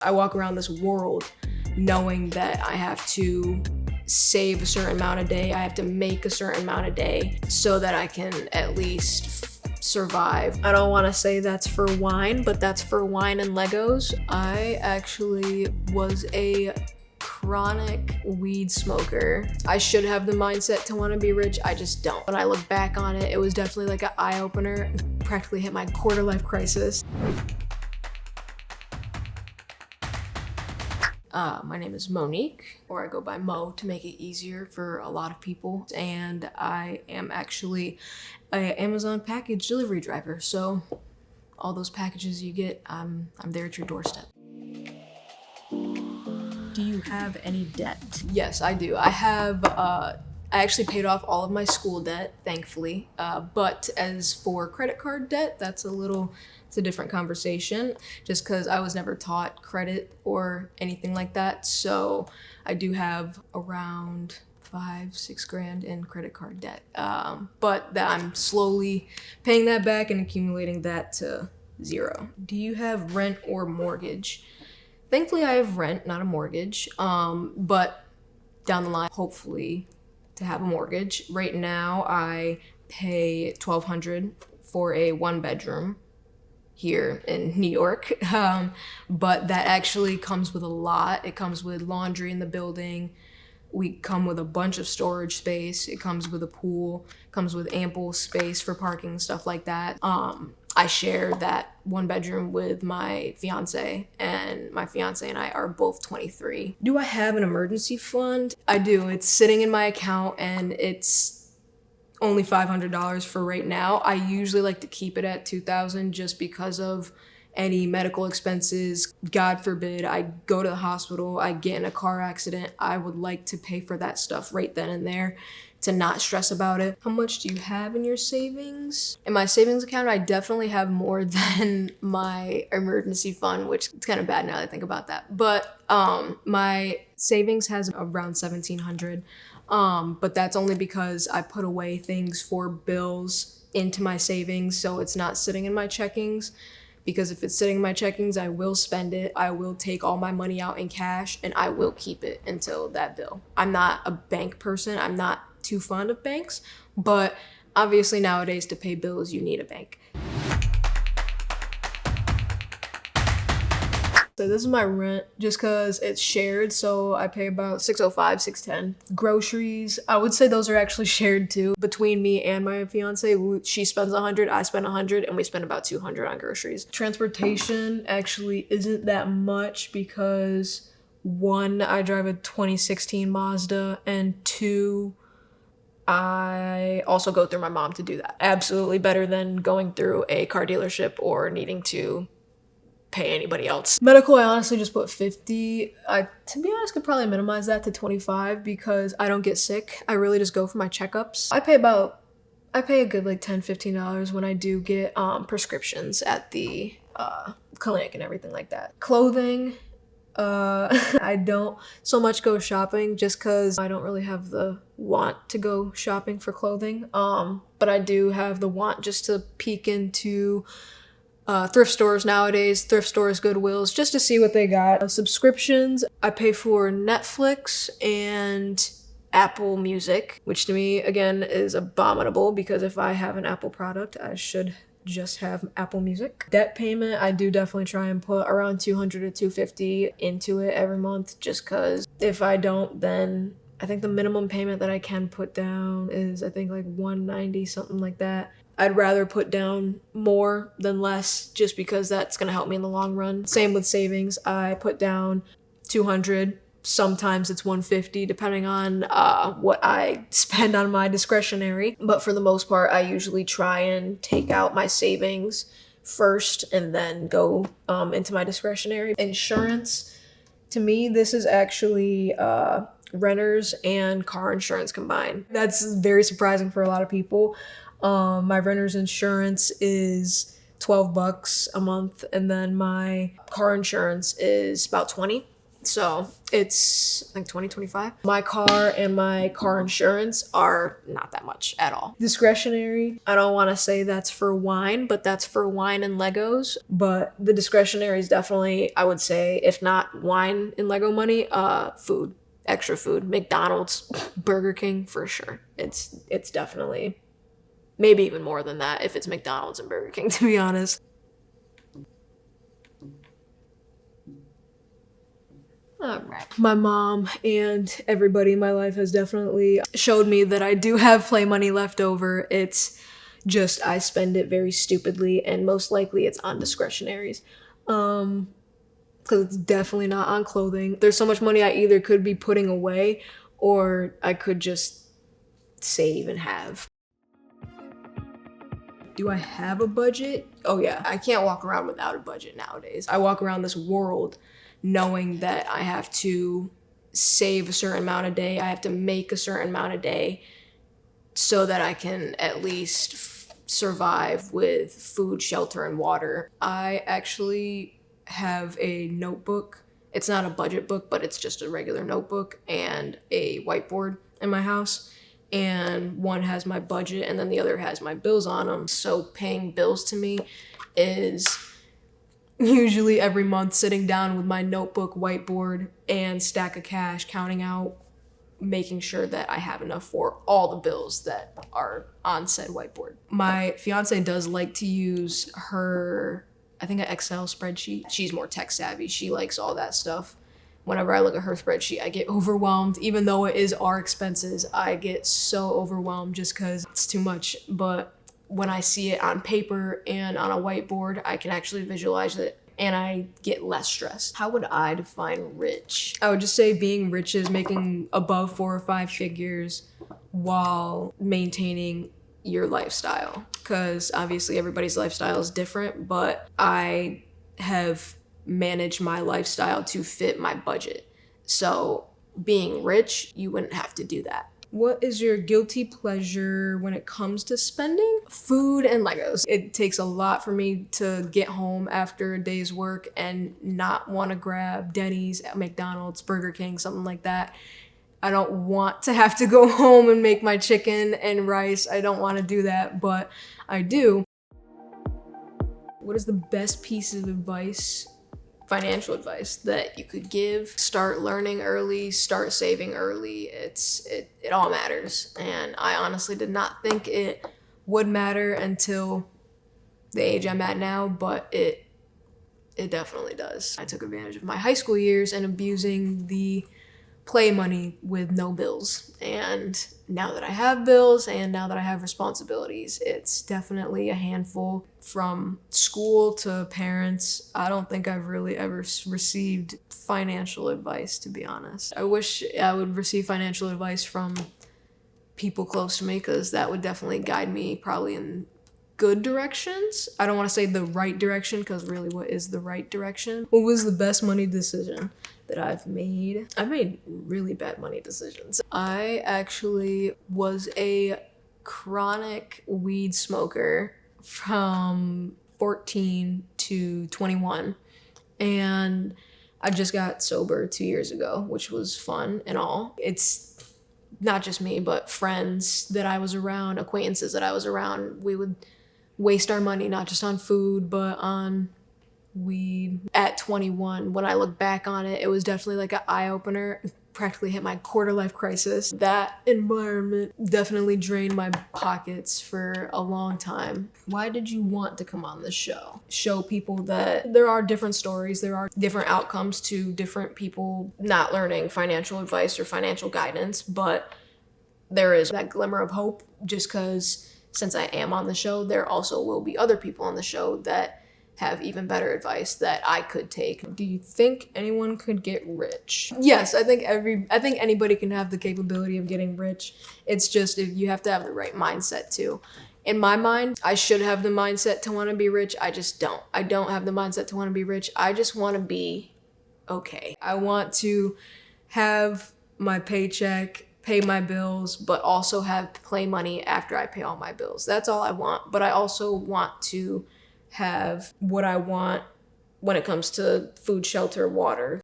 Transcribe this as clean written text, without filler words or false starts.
I walk around this world knowing that I have to save a certain amount a day, I have to make a certain amount a day so that I can at least survive. I don't want to say that's for wine, but that's for wine and Legos. I actually was a chronic weed smoker. I should have the mindset to want to be rich, I just don't. When I look back on it, it was definitely like an eye-opener. Practically hit my quarter-life crisis. My name is Monique, or I go by Mo to make it easier for a lot of people. And I am actually an Amazon package delivery driver. So all those packages you get, I'm there at your doorstep. Do you have any debt? Yes, I do. I actually paid off all of my school debt, thankfully. But as for credit card debt, it's a different conversation, just because I was never taught credit or anything like that. So I do have around $5-6 grand in credit card debt. But that I'm slowly paying that back and accumulating that to zero. Do you have rent or mortgage? Thankfully, I have rent, not a mortgage. But down the line, hopefully, to have a mortgage. Right now, I pay $1,200 for a 1-bedroom here in New York. But that actually comes with a lot. It comes with laundry in the building. We come with a bunch of storage space. It comes with a pool, comes with ample space for parking, stuff like that. I share that 1-bedroom with my fiance, and my fiance and I are both 23. Do I have an emergency fund? I do. It's sitting in my account and it's only $500 for right now. I usually like to keep it at $2,000 just because of any medical expenses. God forbid I go to the hospital, I get in a car accident. I would like to pay for that stuff right then and there to not stress about it. How much do you have in your savings? In my savings account, I definitely have more than my emergency fund, which is kind of bad now that I think about that. But my savings has around $1,700. But that's only because I put away things for bills into my savings, so it's not sitting in my checkings. Because if it's sitting in my checkings, I will spend it. I will take all my money out in cash and I will keep it until that bill. I'm not a bank person. I'm not too fond of banks, but obviously nowadays to pay bills, you need a bank. So this is my rent just because it's shared. So I pay about $605, $610. Groceries, I would say those are actually shared too. Between me and my fiance, she spends $100, I spend $100, and we spend about $200 on groceries. Transportation actually isn't that much because 1, I drive a 2016 Mazda, and 2, I also go through my mom to do that. Absolutely better than going through a car dealership or needing to pay anybody else. Medical, I honestly just put 50. To be honest, could probably minimize that to 25 because I don't get sick. I really just go for my checkups. I pay a good like $10, $15 when I do get prescriptions at the clinic and everything like that. Clothing, I don't so much go shopping just because I don't really have the want to go shopping for clothing. But I do have the want just to peek into thrift stores nowadays, thrift stores, Goodwills, just to see what they got. Subscriptions, I pay for Netflix and Apple Music, which to me, again, is abominable because if I have an Apple product, I should just have Apple Music. Debt payment, I do definitely try and put around $200 to $250 into it every month just because if I don't, then I think the minimum payment that I can put down is I think like $190, something like that. I'd rather put down more than less just because that's going to help me in the long run. Same with savings. I put down $200. Sometimes it's $150 depending on what I spend on my discretionary. But for the most part, I usually try and take out my savings first and then go into my discretionary. Insurance, to me, this is actually renters and car insurance combined. That's very surprising for a lot of people. My renter's insurance is $12 a month, and then my car insurance is about $20. So it's, I think, 2025. My car and my car insurance are not that much at all. Discretionary, I don't want to say that's for wine, but that's for wine and Legos. But the discretionary is definitely, I would say, if not wine and Lego money, food, extra food, McDonald's, Burger King for sure. It's definitely maybe even more than that if it's McDonald's and Burger King, to be honest. Alright. My mom and everybody in my life has definitely showed me that I do have play money left over. It's just I spend it very stupidly, and most likely it's on discretionaries. Because it's definitely not on clothing. There's so much money I either could be putting away or I could just save and have. Do I have a budget? Oh yeah, I can't walk around without a budget nowadays. I walk around this world knowing that I have to save a certain amount a day, I have to make a certain amount a day so that I can at least survive with food, shelter, and water. I actually have a notebook. It's not a budget book, but it's just a regular notebook and a whiteboard in my house. And one has my budget and then the other has my bills on them. So paying bills to me is usually every month sitting down with my notebook, whiteboard, and stack of cash, counting out, making sure that I have enough for all the bills that are on said whiteboard. My fiance does like to use her, I think, an Excel spreadsheet. She's more tech savvy. She likes all that stuff. Whenever I look at her spreadsheet, I get overwhelmed. Even though it is our expenses, I get so overwhelmed just because it's too much. But when I see it on paper and on a whiteboard, I can actually visualize it and I get less stress. How would I define rich? I would just say being rich is making above 4 or 5 figures while maintaining your lifestyle. Because obviously everybody's lifestyle is different, but I have managed my lifestyle to fit my budget. So being rich, you wouldn't have to do that. What is your guilty pleasure when it comes to spending? Food and Legos. It takes a lot for me to get home after a day's work and not want to grab Denny's, McDonald's, Burger King, something like that. I don't want to have to go home and make my chicken and rice. I don't want to do that, but I do. What is the best piece of advice, financial advice, that you could give? Start learning early, start saving early. It all matters. And I honestly did not think it would matter until the age I'm at now, but it definitely does. I took advantage of my high school years and abusing the play money with no bills. And now that I have bills and now that I have responsibilities, it's definitely a handful. From school to parents, I don't think I've really ever received financial advice, to be honest. I wish I would receive financial advice from people close to me, because that would definitely guide me probably in good directions. I don't want to say the right direction, because really, what is the right direction? What was the best money decision that I've made? I made really bad money decisions. I actually was a chronic weed smoker from 14 to 21. And I just got sober 2 years ago, which was fun and all. It's not just me, but friends that I was around, acquaintances that I was around. We would waste our money not just on food, but on weed. At 21, when I look back on it, it was definitely like an eye-opener. Practically hit my quarter-life crisis. That environment definitely drained my pockets for a long time. Why did you want to come on this show? Show people that there are different stories, there are different outcomes to different people not learning financial advice or financial guidance, but there is that glimmer of hope, just because since I am on the show, there also will be other people on the show that have even better advice that I could take. Do you think anyone could get rich? Yes, I think anybody can have the capability of getting rich. It's just if you have to have the right mindset too. In my mind, I should have the mindset to want to be rich. I just don't. I don't have the mindset to want to be rich. I just want to be okay. I want to have my paycheck, pay my bills, but also have play money after I pay all my bills. That's all I want. But I also want to have what I want when it comes to food, shelter, water.